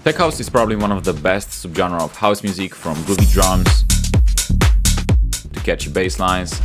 Tech house is probably one of the best subgenre of house music, from groovy drums to catchy bass lines.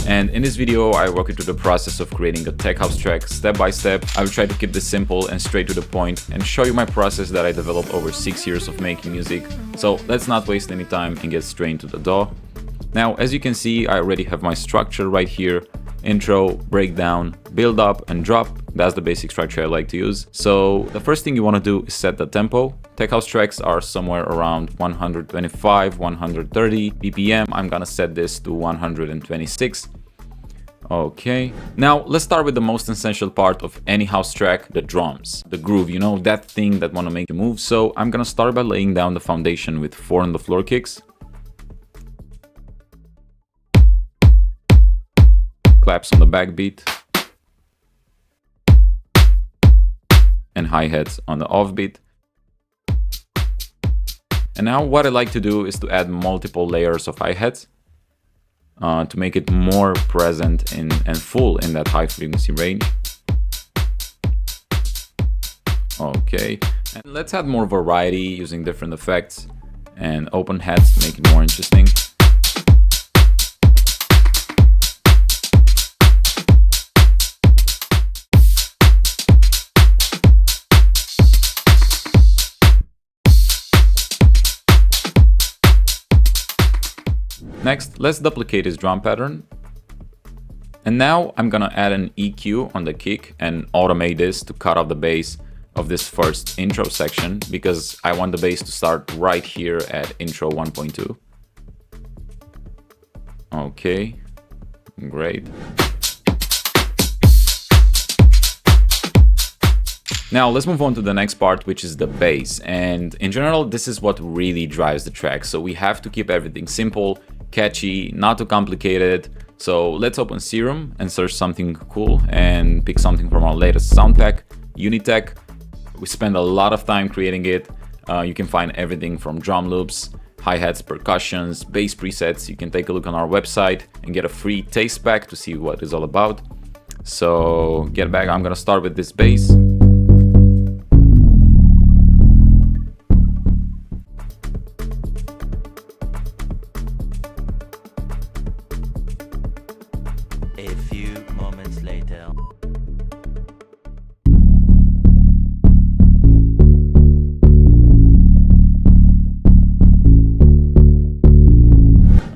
And in this video, I walk you through the process of creating a tech house track step by step. I will try to keep this simple and straight to the point and show you my process that I developed over 6 years of making music. So let's not waste any time and get straight into the DAW. Now, as you can see, I already have my structure right here. Intro, breakdown, build up, and drop. That's the basic structure I like to use. So the first thing you want to do is set the tempo. Tech house tracks are somewhere around 125, 130 BPM. I'm gonna set this to 126. Okay, now let's start with the most essential part of any house track, the drums, the groove, you know, that thing that wanna make you move. So I'm gonna start by laying down the foundation with 4 on the floor kicks, claps on the backbeat, and hi-hats on the offbeat. And now what I like to do is to add multiple layers of hi-hats to make it more present and full in that high frequency range. Okay, and let's add more variety using different effects and open hats to make it more interesting. Next, let's duplicate this drum pattern. And now I'm gonna add an EQ on the kick and automate this to cut off the bass of this first intro section, because I want the bass to start right here at intro 1.2. Okay, great. Now let's move on to the next part, which is the bass. And in general, this is what really drives the track. So we have to keep everything simple, catchy, not too complicated. So let's open Serum and search something cool and pick something from our latest sound pack, Unitech. We spend a lot of time creating it. You can find everything from drum loops, hi-hats, percussions, bass presets. You can take a look on our website and get a free taste pack to see what it's all about. So get back, I'm gonna start with this bass. A few moments later.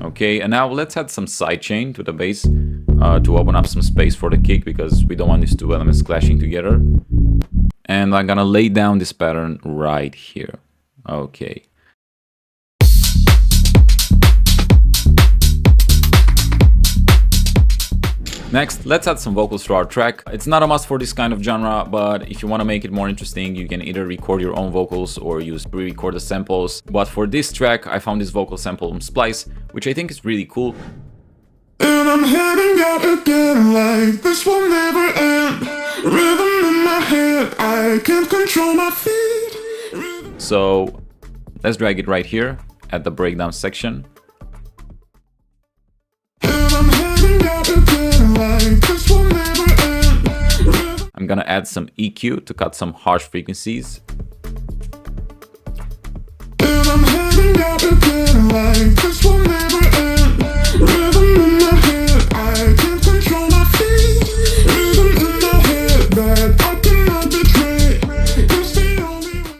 Okay, and now let's add some sidechain to the bass to open up some space for the kick, because we don't want these two elements clashing together. And I'm gonna lay down this pattern right here. Okay. Next, let's add some vocals to our track. It's not a must for this kind of genre, but if you want to make it more interesting, you can either record your own vocals or use pre-recorded samples. But for this track, I found this vocal sample on Splice, which I think is really cool. And I'm heading out again, like this will never end. Rhythm in my head, I can't control my feet. So let's drag it right here at the breakdown section. I'm gonna add some EQ to cut some harsh frequencies.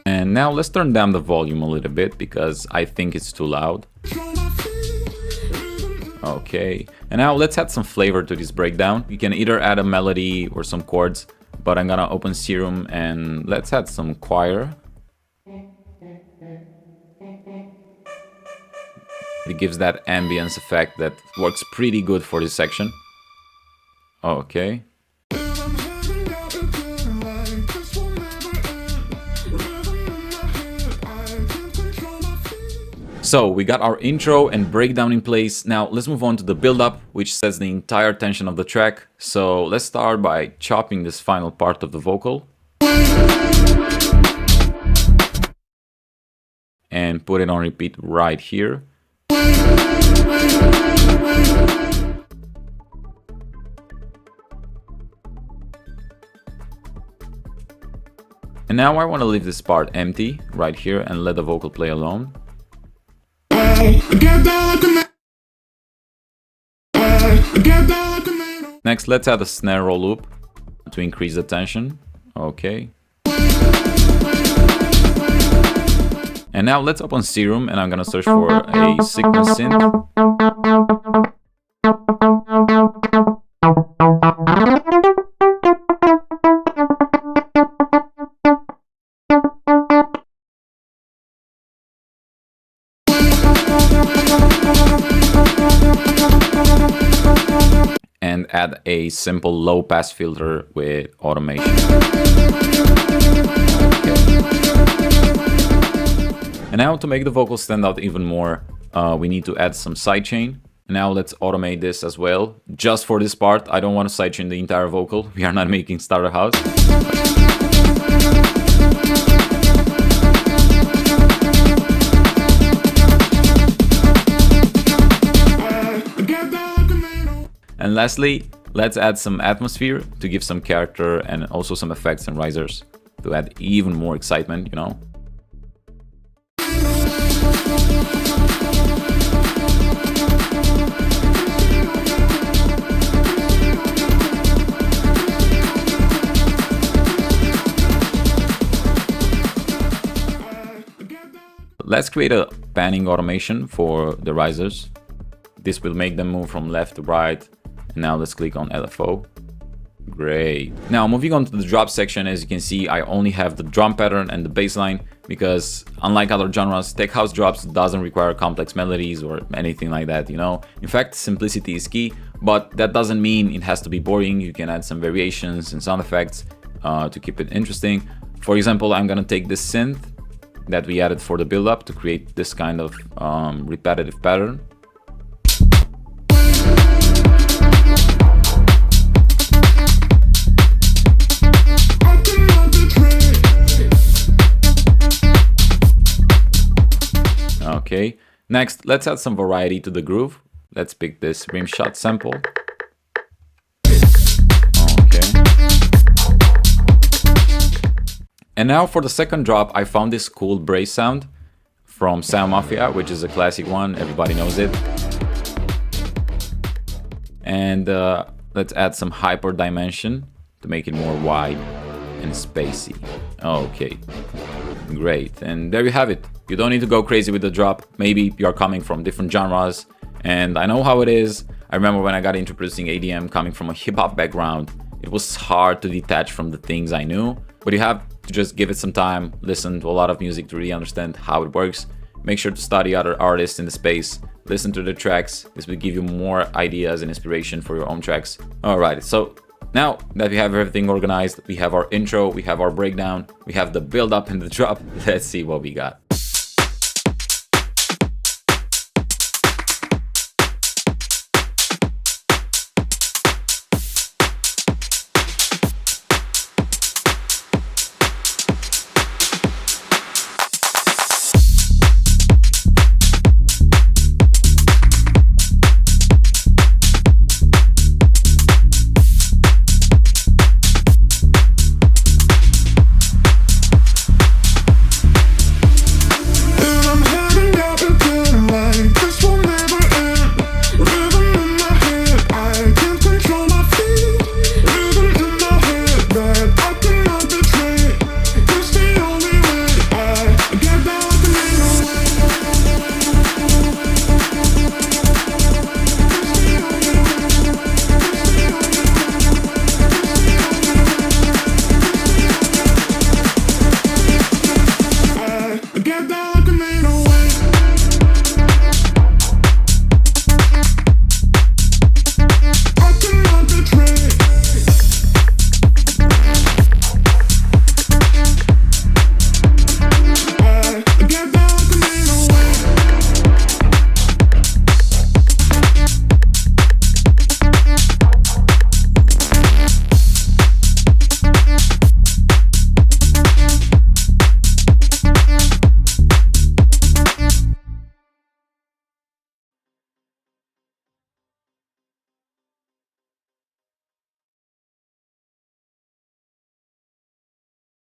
And now let's turn down the volume a little bit, because I think it's too loud. Okay, and now let's add some flavor to this breakdown. You can either add a melody or some chords, but I'm gonna open Serum and let's add some choir. It gives that ambience effect that works pretty good for this section. Okay. So we got our intro and breakdown in place. Now let's move on to the build-up, which sets the entire tension of the track. So let's start by chopping this final part of the vocal and put it on repeat right here. And now I want to leave this part empty right here and let the vocal play alone. Next, let's add a snare roll loop to increase the tension. Okay. And now let's open Serum and I'm gonna search for a sequence synth. And add a simple low pass filter with automation. And now to make the vocals stand out even more, we need to add some sidechain. Now let's automate this as well. Just for this part, I don't want to sidechain the entire vocal. We are not making starter house. And lastly, let's add some atmosphere to give some character and also some effects and risers to add even more excitement, you know. Let's create a panning automation for the risers. This will make them move from left to right. And now let's click on LFO. Great. Now moving on to the drop section, as you can see, I only have the drum pattern and the bass line because unlike other genres, tech house drops doesn't require complex melodies or anything like that, you know. In fact, simplicity is key, but that doesn't mean it has to be boring. You can add some variations and sound effects to keep it interesting. For example, I'm gonna take this synth that we added for the build-up to create this kind of repetitive pattern. Okay, next let's add some variety to the groove. Let's pick this rim shot sample. Okay. And now for the second drop, I found this cool brace sound from Sound Mafia, which is a classic one, everybody knows it. And let's add some hyper dimension to make it more wide and spacey. Okay, great. And there you have it. You don't need to go crazy with the drop. Maybe you're coming from different genres, and I know how it is. I remember when I got into producing ADM coming from a hip-hop background, it was hard to detach from the things I knew, but you have to just give it some time, listen to a lot of music to really understand how it works. Make sure to study other artists in the space, listen to the tracks. This will give you more ideas and inspiration for your own tracks. Alright, so now that we have everything organized, we have our intro, we have our breakdown, we have the build up and the drop. Let's see what we got.